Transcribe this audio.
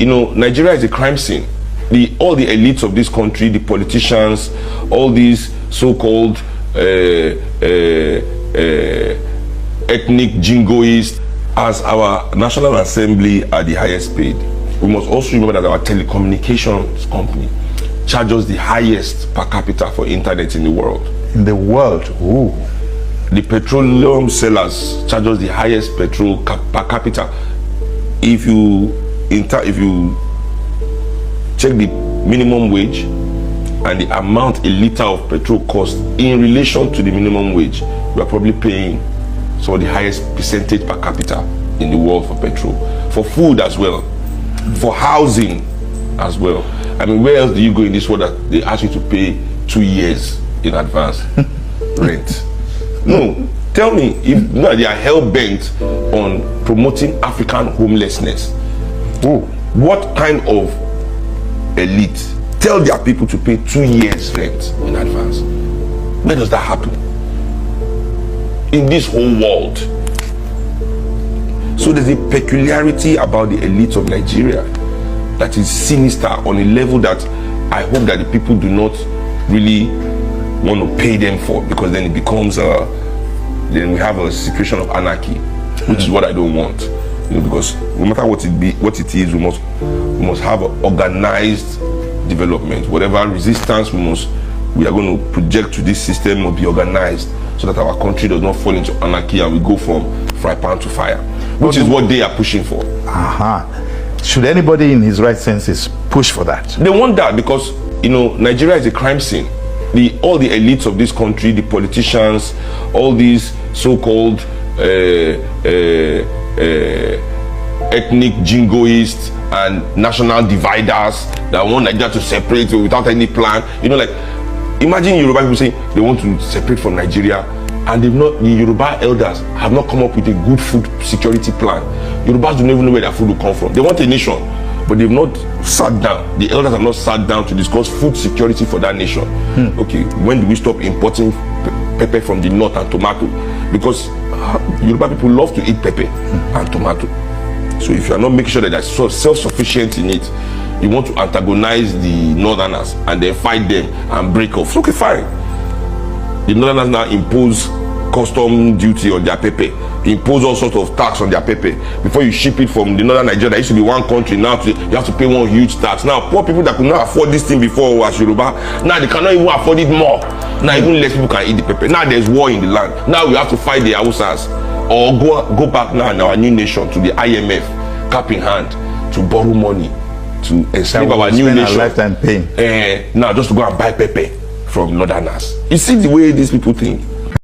Nigeria is a crime scene. All the elites of this country, the politicians, all these so-called ethnic jingoists, as our National Assembly are the highest paid. We must also remember that our telecommunications company charges the highest per capita for internet in the world. In the world? Ooh. The petroleum sellers charges the highest petrol per capita. If you check the minimum wage and the amount a liter of petrol costs in relation to the minimum wage, we are probably paying some of the highest percentage per capita in the world for petrol, for food as well, for housing as well. I mean, where else do you go in this world that they ask you to pay 2 years in advance rent? No, tell me, if they are hell-bent on promoting African homelessness, what kind of elite tell their people to pay 2 years rent in advance? Where does that happen? In this whole world. So there's a peculiarity about the elites of Nigeria that is sinister on a level that I hope that the people do not really want to pay them for, because then it becomes then we have a situation of anarchy, which is what I don't want. Because no matter what it is, we must have organized development. Whatever resistance we are going to project to this system will be organized, so that our country does not fall into anarchy and we go from fry pan to fire, which is what they are pushing for. Should anybody in his right senses push for that? They want that because Nigeria is a crime scene. All the elites of this country, the politicians, all these so-called ethnic jingoists and national dividers that want Nigeria to separate without any plan. Imagine Yoruba people saying they want to separate from Nigeria, and the Yoruba elders have not come up with a good food security plan. Yorubas don't even know where their food will come from. They want a nation, but they've not sat down. The elders have not sat down to discuss food security for that nation. Okay, when do we stop importing pepper from the north and tomato? Because Yoruba people love to eat pepper and tomato. So if you are not making sure that they're self-sufficient in it, you want to antagonize the northerners and then fight them and break off. Okay, fine. The northerners now impose custom duty on their pepper, impose all sorts of tax on their pepper. Before you ship it from the northern Nigeria, there used to be one country, now you have to pay one huge tax. Now poor people that could not afford this thing before as Yoruba, now they cannot even afford it more. Now even less people can eat the pepper. Now there's war in the land. Now we have to fight the Hausas, or go back now in our new nation to the IMF, cap in hand, to borrow money to enslave our new nation. Lifetime pain. Now just to go and buy pepper from northerners. You see the way these people think.